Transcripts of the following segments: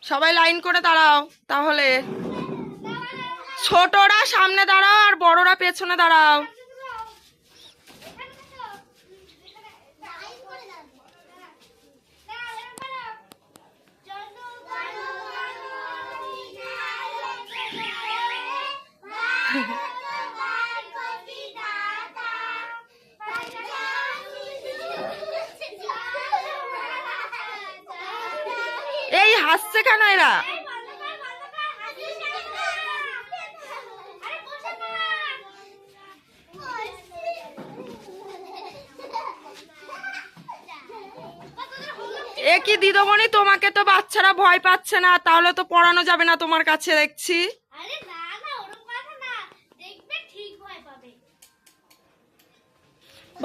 সবাই লাইন করে দাঁড়াও তাহলে। ছোটরা সামনে দাঁড়াও আর বড়রা পেছনে দাঁড়াও। এই হাসছে কেন এরা? এ কি দিদিমণি, তোমাকে তো বাচ্চারা ভয় পাচ্ছে না, তাহলে তো পড়ানো যাবে না তোমার কাছে দেখছি।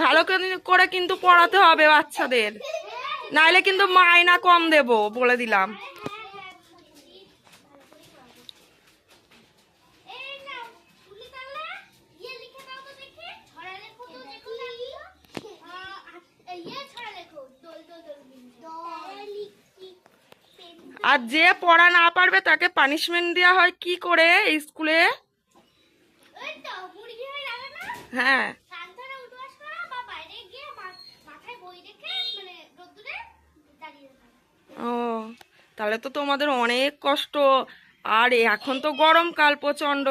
ভালো করে কিন্তু পড়াতে হবে বাচ্চাদের, নাইলে কিন্তু মাইনা কম দেব বলে দিলাম। আর যে পড়া না পারবে তাকে পানিশমেন্ট দেওয়া হয় কি করে স্কুলে? হ্যাঁ, ও তাহলে তো তোমাদের অনেক কষ্ট। আর এখন তো গরমকাল প্রচন্ড।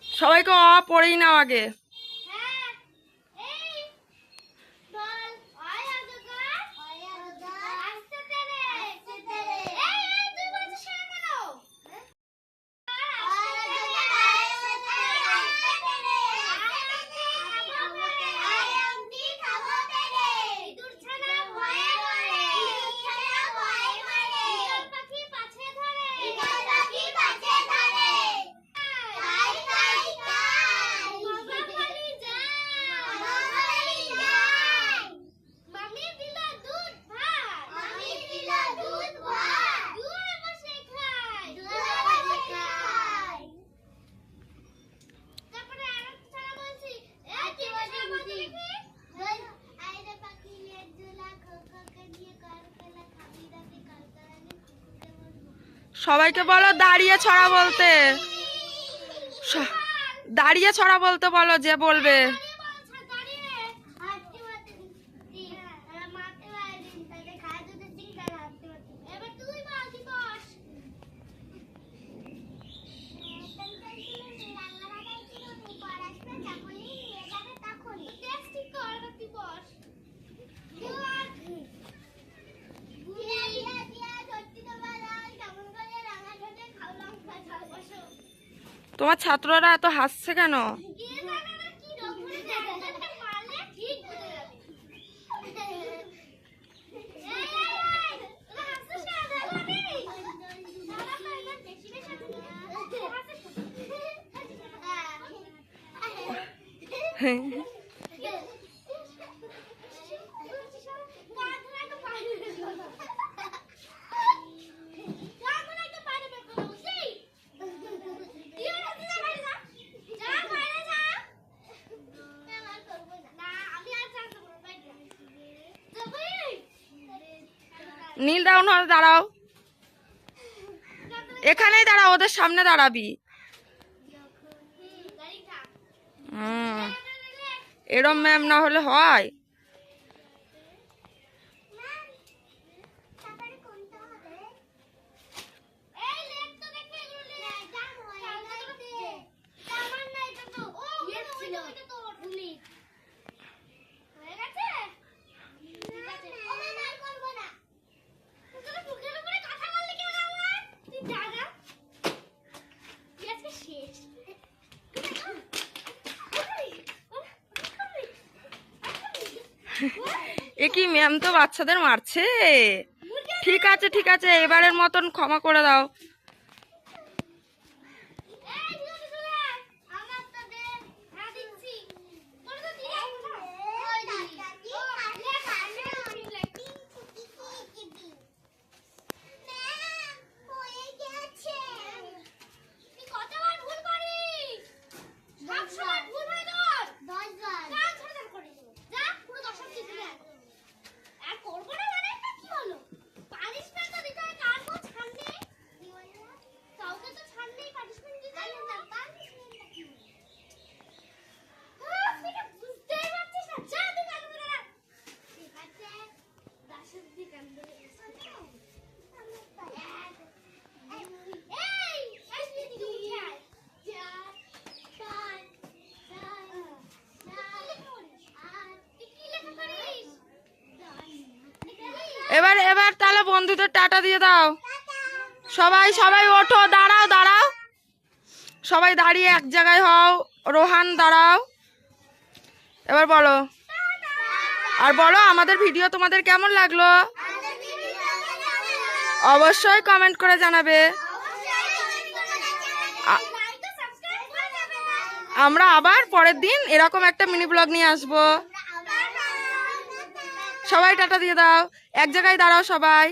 সবাইকে পড়েই নাও আগে। সবাইকে বলো দাঁড়িয়ে ছড়া বলতে, দাঁড়িয়ে ছড়া বলতে বলো যে বলবে। তোমার ছাত্ররা এত হাসছে কেন? নীল ডাউন হয়ে দাঁড়াও, এখানেই দাঁড়াও, ওদের সামনে দাঁড়াবি। এরম ম্যাম না হলে হয়? এ কি ম্যাম তো বাচ্চাদের মারছে। ঠিক আছে ঠিক আছে, এবারের মতন ক্ষমা করে দাও। এবার এবার তাহলে বন্ধুদের টাটা দিয়ে দাও। সবাই সবাই ওঠো, দাঁড়াও দাঁড়াও, সবাই দাঁড়িয়ে এক জায়গায় হও। রোহান দাঁড়াও, এবার বলো। আর বলো আমাদের ভিডিও তোমাদের কেমন লাগলো, অবশ্যই কমেন্ট করে জানাবে। আমরা আবার পরের দিন এরকম একটা মিনি ব্লগ নিয়ে আসবো। সবাই টাটা দিয়ে দাও, এক জায়গায় দাঁড়াও সবাই।